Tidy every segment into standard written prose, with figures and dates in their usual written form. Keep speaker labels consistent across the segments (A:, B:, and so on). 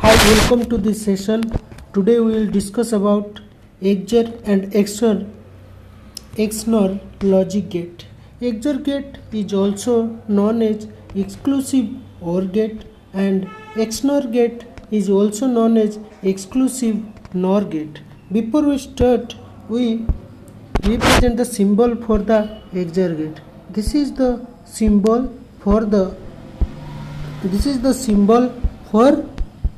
A: Hi, welcome to this session. Today we will discuss about XOR and XNOR logic gate. XOR gate is also known as exclusive OR gate, and XNOR gate is also known as exclusive NOR gate. Before we start, we represent the symbol for the XOR gate. This is the symbol for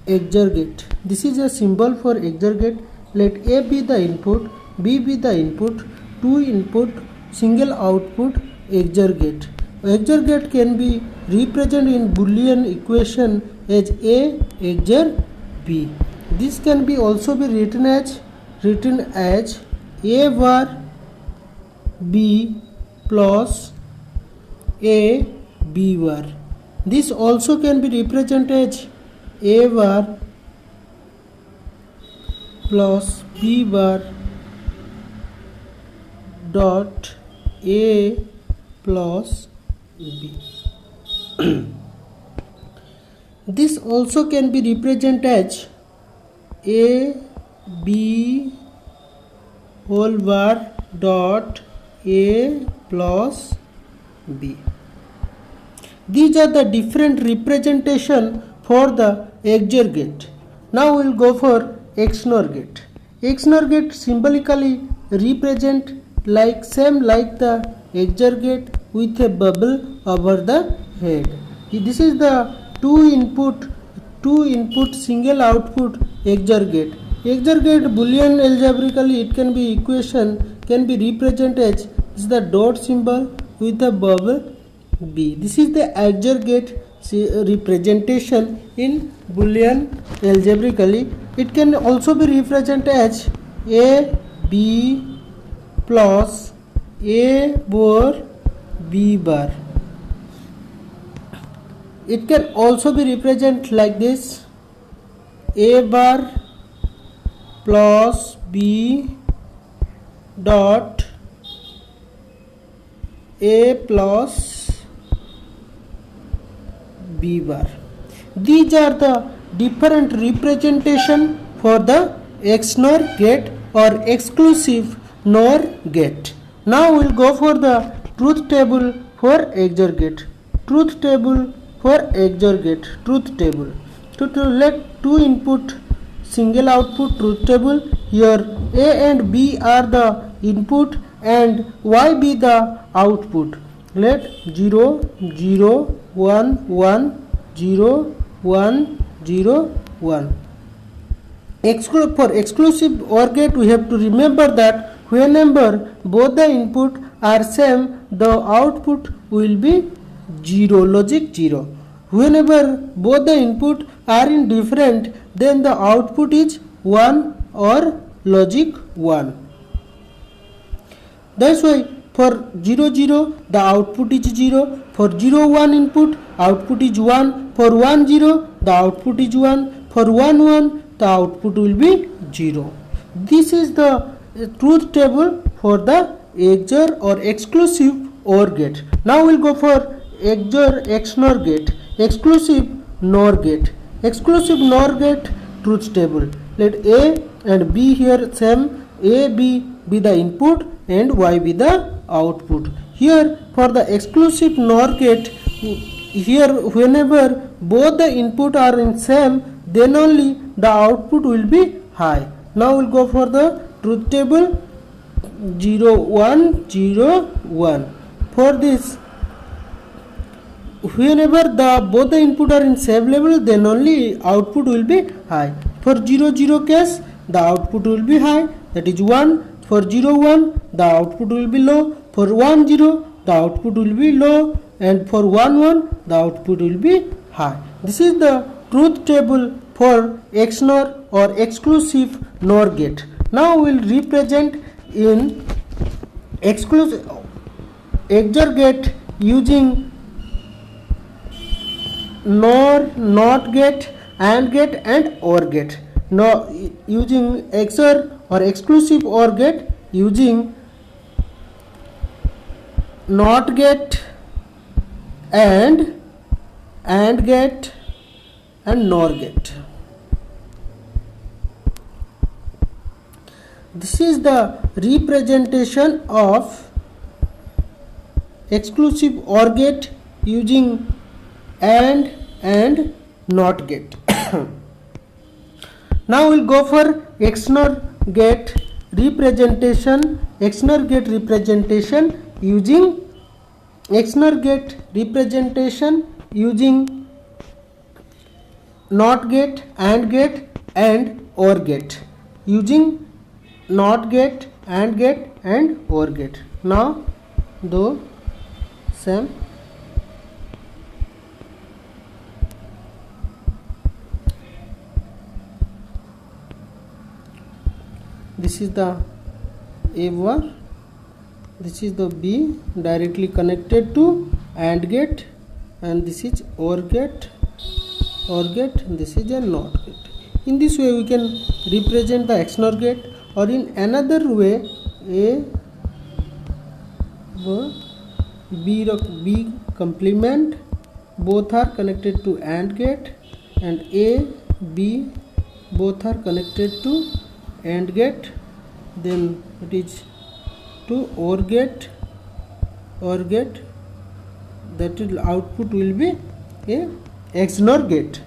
A: XOR gate. This is a symbol for XOR gate. Let A be the input, B be the input, 2 input, single output XOR gate. XOR gate can be represented in Boolean equation as A XOR B. This can be also be written as A bar B plus A B bar. This also can be represented as A bar plus B bar dot A plus B. This also can be represented as A B whole bar dot A plus B. These are the different representation for the XOR gate. Now we will go for XNOR gate. XNOR gate symbolically represent same like the XOR gate with a bubble over the head. This is the two input single output XOR gate. XOR gate Boolean algebraically it can be equation can be represented as is the dot symbol with the bubble B. This is the XOR gate representation in Boolean algebraically. It can also be represented as A B plus A bar B bar. It can also be represented like this: A bar plus B dot A plus B bar. These are the different representation for the XNOR gate or exclusive NOR gate. Now we will go for the truth table for XOR gate. Truth table for XOR gate. Truth table. To let two input single output truth table. Here A and B are the input and Y be the output. Let 0 0 1 1 0 1 0 1. For exclusive OR gate we have to remember that whenever both the input are same, the output will be 0, logic 0. Whenever both the input are in different, then the output is 1 or logic 1. That's why for 0 0 the output is 0. For 0 1 input output is 1. For 1 0 the output is 1. For 1 1 the output will be 0. This is the truth table for the XOR or exclusive OR gate. Now we'll go for XNOR gate. Exclusive NOR gate. Exclusive NOR gate truth table. Let A and B here same. A B be the input and Y be the output. Here for the exclusive NOR gate, here whenever both the input are in same, then only the output will be high. Now we'll go for the truth table 0 1 0 1. For this, whenever both the input are in same level, then only output will be high. For 0 0 case, the output will be high, that is 1. For 0 1, the output will be low. For 1 0, the output will be low, and for 1 1, the output will be high. This is the truth table for XNOR or exclusive NOR gate. Now we will represent in exclusive XOR gate using NOR, NOT gate, AND gate and OR gate. Now using XOR or exclusive OR gate using NOT gate and AND gate and NOR gate. this is the representation of exclusive OR gate using and NOT gate. Now we'll go for XNOR gate representation. XNOR gate representation using XNOR gate representation using NOT gate, AND gate and OR gate. Using NOT gate, AND gate and OR gate. Now the same. This is the A bar, this is the B directly connected to AND gate, and this is OR gate, and this is a NOT gate. In this way we can represent the XNOR gate, or in another way A B complement, both are connected to AND gate, and A B both are connected to AND gate, then it is to OR gate, that will output will be a XNOR gate.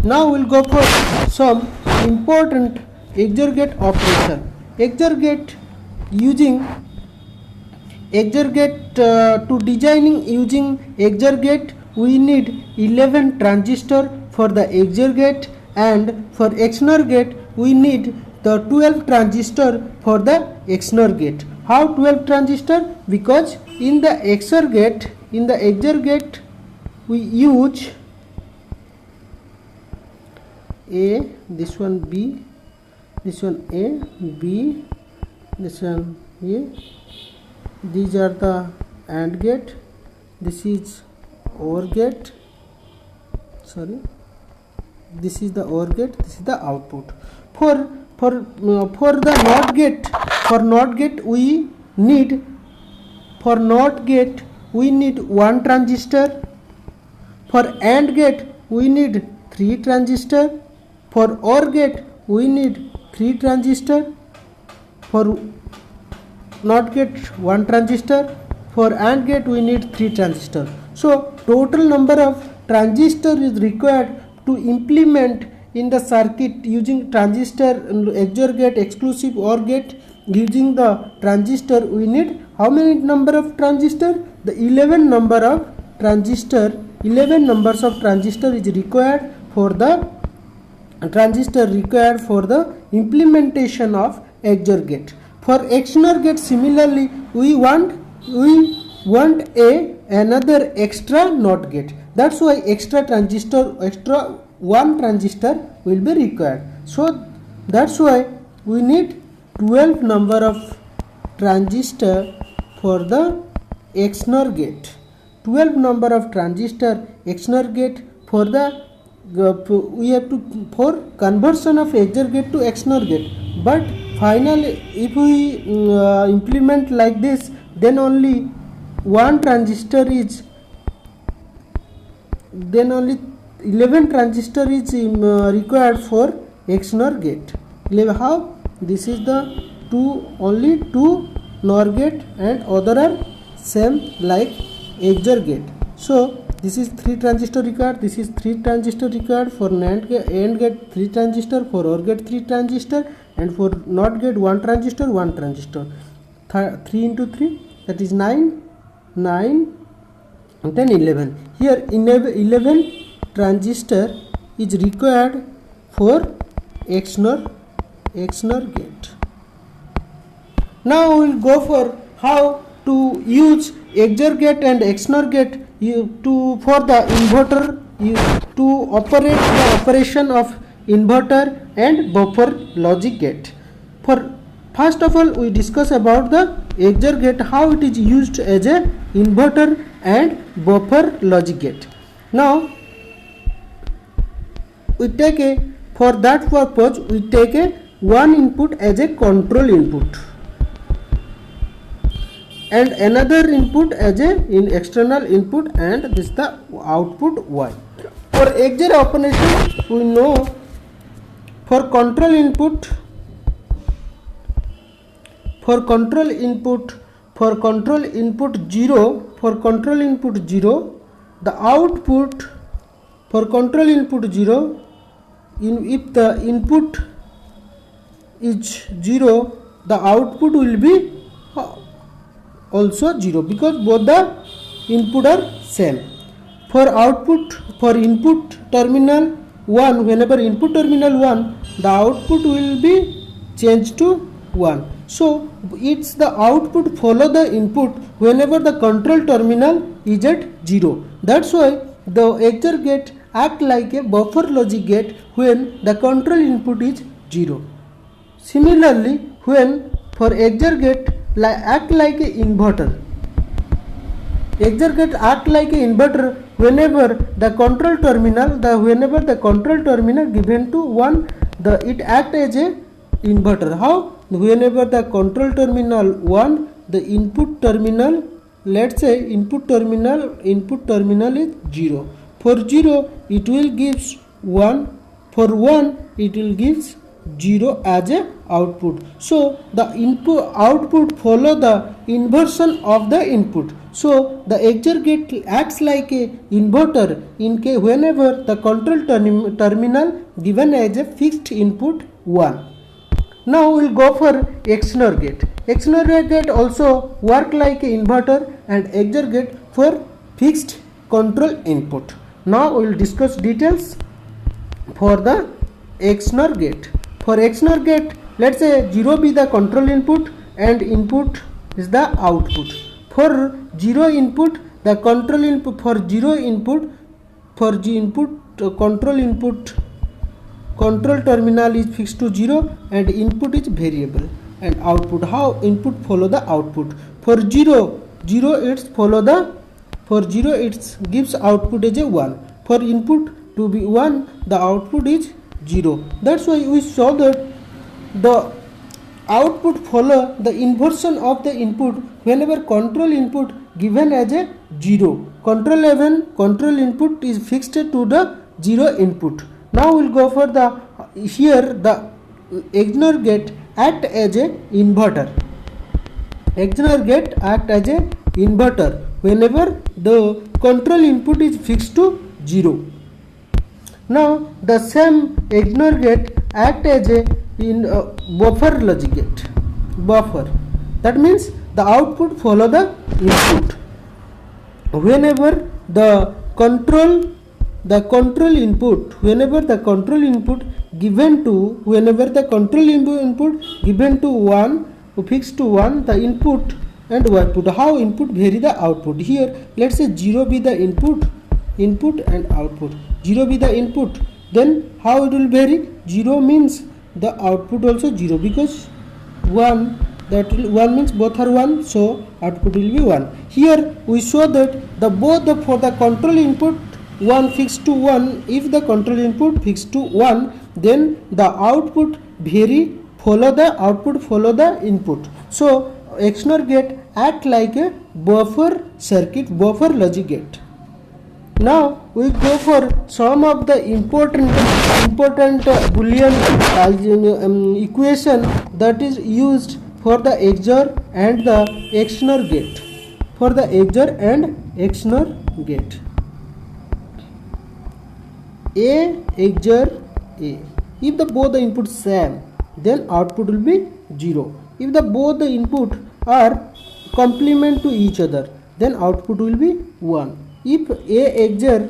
A: Now we'll go for some important XOR gate operation. XOR gate using XOR gate to designing using XOR gate we need 11 transistor for the XOR gate, and for XNOR gate we need the 12 transistor for the XNOR gate. How 12 transistor? Because in the XOR gate, we use A, this one B, this one A, B, this one A. These are the AND gate, this is OR gate, this is the OR gate, this is the output. For the NOT gate, we need one transistor. For AND gate we need 3 transistor. For OR gate we need 3 transistor. For NOT gate 1 transistor. For AND gate we need 3 transistor. So total number of transistor is required to implement in the circuit using transistor XOR gate, exclusive OR gate. Using the transistor we need how many number of transistor? The 11 number of transistor. 11 numbers of transistor is required for the implementation of XOR gate. For XNOR gate similarly we want another extra NOT gate. That's why extra one transistor will be required. So that's why we need 12 number of transistor for the XNOR gate. 12 number of transistor XNOR gate for the we have to for conversion of XOR gate to XNOR gate. But finally if we implement like this, then only one transistor is, then only 11 transistor is required for XNOR gate. How? This is the only two NOR gate and other are same like XOR gate. So this is 3 transistor required, this is 3 transistor required. For AND gate 3 transistor, for OR gate 3 transistor, and for NOT gate 1 transistor. 3 into 3, that is 9, and then 11. Here 11 transistor is required for XNOR gate. Now we will go for how to use XOR gate and XNOR gate for the inverter to operate the operation of inverter and buffer logic gate. First of all we discuss about the XOR gate, how it is used as a inverter and buffer logic gate. Now we take for that purpose we take one input as a control input and another input as in external input, and this is the output Y. For XOR operation we know for control input for control input 0, for control input 0, the output for control input 0, if the input is 0, the output will be also 0 because both the input are same. For input terminal 1, whenever input terminal 1, the output will be changed to 1. So it's the output follow the input whenever the control terminal is at 0. That's why the XOR gate act like a buffer logic gate when the control input is 0. Similarly, when for XOR gate act like a inverter. XOR gate act like a inverter whenever the control terminal given to 1, it act as a inverter. How? Whenever the control terminal 1, the input terminal, let's say input terminal is 0. For 0 it will gives 1, for 1 it will gives 0 as a output. So the output follow the inversion of the input. So the XOR gate acts like a inverter whenever the control terminal given as a fixed input 1. Now we will go for XNOR gate. XNOR gate also work like a inverter and XOR gate for fixed control input. Now we will discuss details for the XNOR gate. For XNOR gate, let's say 0 be the control input and input is the output. For 0 input, the control input control terminal is fixed to 0 and input is variable, and output, how input follow the output. For 0 it's follow the, for 0 it gives output as a 1. For input to be 1, the output is 0. That's why we saw that the output follow the inversion of the input whenever control input given as a 0. Control input is fixed to the 0 input. Now we'll go for the, here the XNOR gate act as a inverter. XNOR gate act as a inverter whenever the control input is fixed to 0. Now the same XNOR gate act as a buffer logic gate. Buffer, that means the output follow the input. Whenever the control input given to 1, fixed to 1, the input and output, how input vary the output. Here let's say 0 be the input and output, 0 be the input, then how it will vary? 0 means the output also 0 because 1, that 1 means both are 1, so output will be 1. Here we show that for the control input 1 fixed to 1, if the control input fixed to 1, then the output follow the input. So XNOR gate act like a buffer logic gate. Now we go for some of the important Boolean equation that is used for the XOR and the XNOR gate. For the XOR and XNOR gate, A XOR A. If both the inputs same, then output will be 0. If both the input are complement to each other, then output will be 1. If A XOR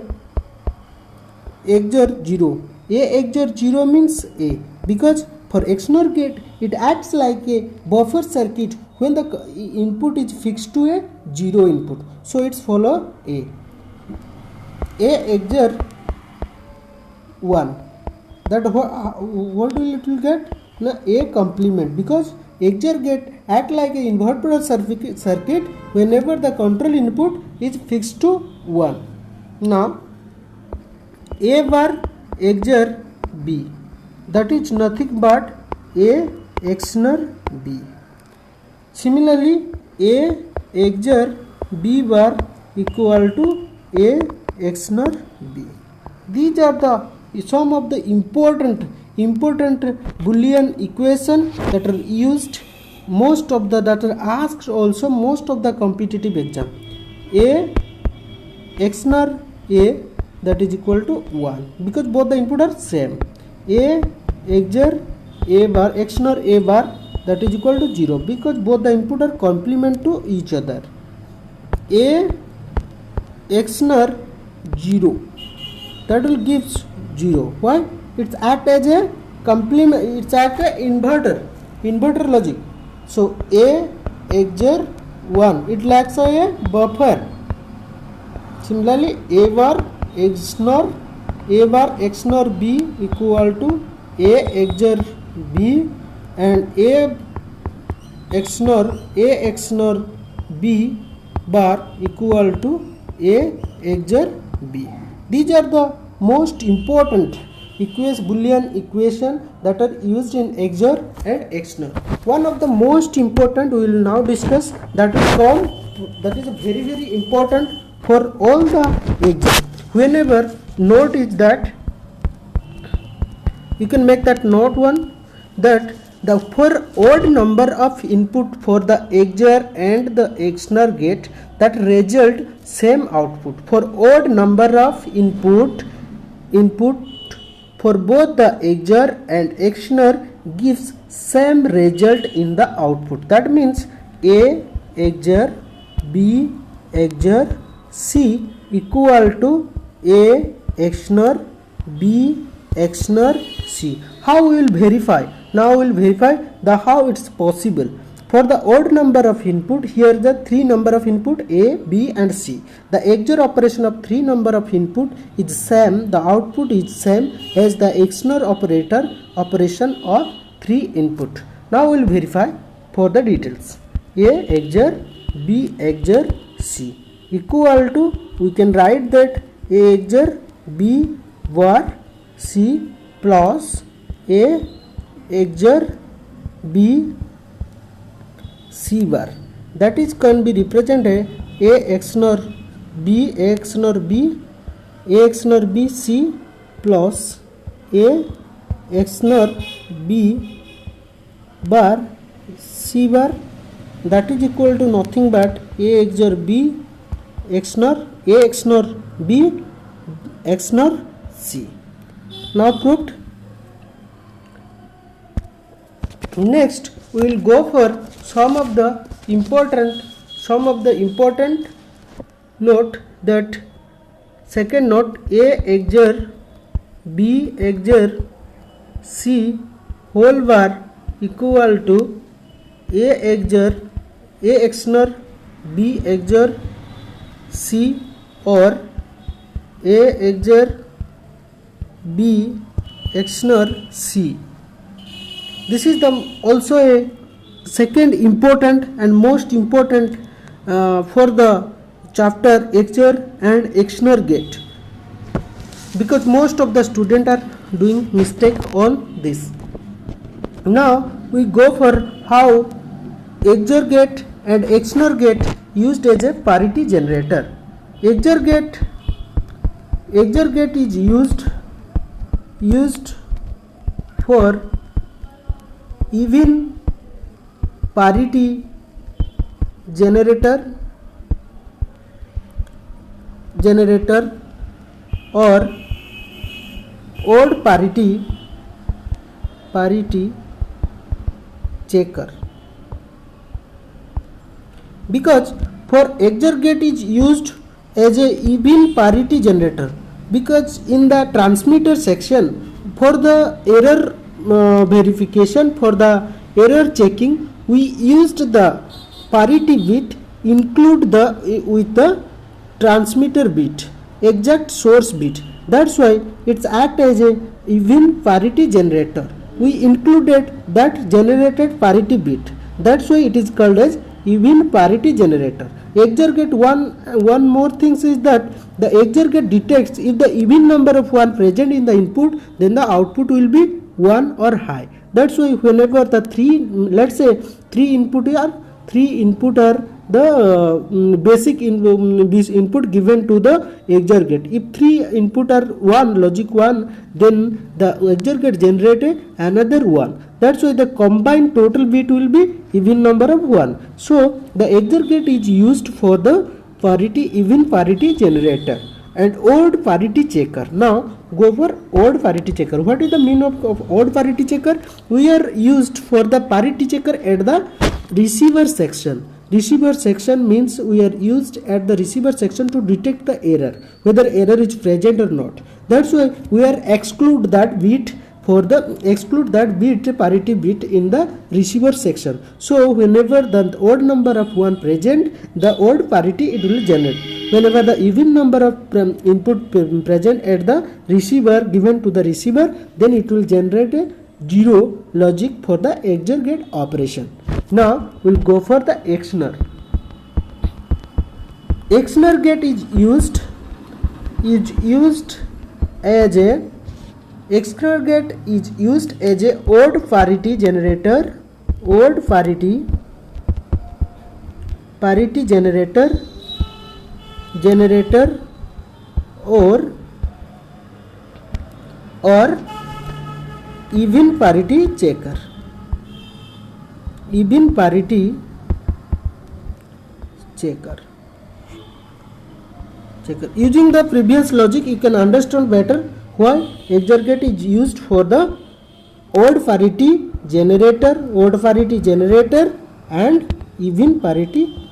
A: 0, A XOR 0 means A, because for XNOR gate it acts like a buffer circuit when the input is fixed to a 0 input, so it's follow A. A XOR 1, that what will it will get? Now A complement, because XOR gate act like a inverter circuit whenever the control input is fixed to 1. Now A bar XOR B, that is nothing but A XNOR B. Similarly, A XOR B bar equal to A XNOR B. These are the some of the important Boolean equation that are used most of the that are asked also most of the competitive exam. A XNOR A, that is equal to 1 because both the input are same. A XOR A bar XNOR A bar, that is equal to 0 because both the input are complement to each other. A XNOR 0, that will gives 0. Why? It's act as a complement, it's act as inverter logic. So A XOR 1, it lacks a buffer. Similarly, A bar XNOR B equal to A XOR B, and A XNOR B bar equal to A XOR B. These are the most important Boolean equation that are used in XOR and XNOR. One of the most important we will now discuss, that is very important for all the exam. Whenever note is that you can make that note one, that the for odd number of input for the XOR and the XNOR gate, that result same output. For odd number of input for both the XOR and XNOR gives same result in the output. That means A XOR B XOR C equal to A XNOR B XNOR C. How we will verify? Now we will verify the how it's possible. For the odd number of input, here the 3 number of input A, B and C. The XOR operation of 3 number of input is same, the output is same as the XNOR operation of 3 input. Now we will verify for the details. A XOR B XOR C equal to, we can write that A XOR B var C plus A XOR B C bar, that is can be represented A XNOR B C plus A XNOR B bar C bar, that is equal to nothing but A XOR B XNOR A XNOR B XNOR C. Now proved. Next we will go for some of the important note. That second note, A XOR B XOR C whole bar equal to A XNOR B XOR C or A XOR B XNOR C. This is also a second important and most important for the chapter XOR and XNOR gate, because most of the students are doing mistake on this. Now we go for how XOR gate and XNOR gate used as a parity generator. XOR gate is used for even parity generator or odd parity checker. Because for XOR gate is used as a even parity generator, because in the transmitter section for the error verification, for the error checking, we used the parity bit include with the transmitter bit, exact source bit. That's why it's act as a even parity generator. We included that generated parity bit. That's why it is called as even parity generator. XOR gate one more thing is that the XOR gate detects if the even number of 1 present in the input, then the output will be 1 or high. That's why whenever the three input are the basic input given to the XOR gate. If 3 input are 1, logic 1, then the XOR gate generated another 1. That's why the combined total bit will be even number of 1. So the XOR gate is used for the even parity generator and odd parity checker. Now go for odd parity checker. What is the meaning of odd parity checker? We are used for the parity checker at the receiver section. Receiver section means we are used at the receiver section to detect the error, whether error is present or not. That's why we are exclude that bit parity bit in the receiver section. So whenever the odd number of 1 present, the odd parity it will generate. Whenever the even number of input present at the receiver given to the receiver, then it will generate a 0 logic for the XOR gate operation. Now we'll go for the XNOR. XNOR gate is used as a XNOR gate is used as a odd parity generator, or even parity checker. Even parity checker. Using the previous logic, you can understand better why XOR gate is used for the odd parity generator and even parity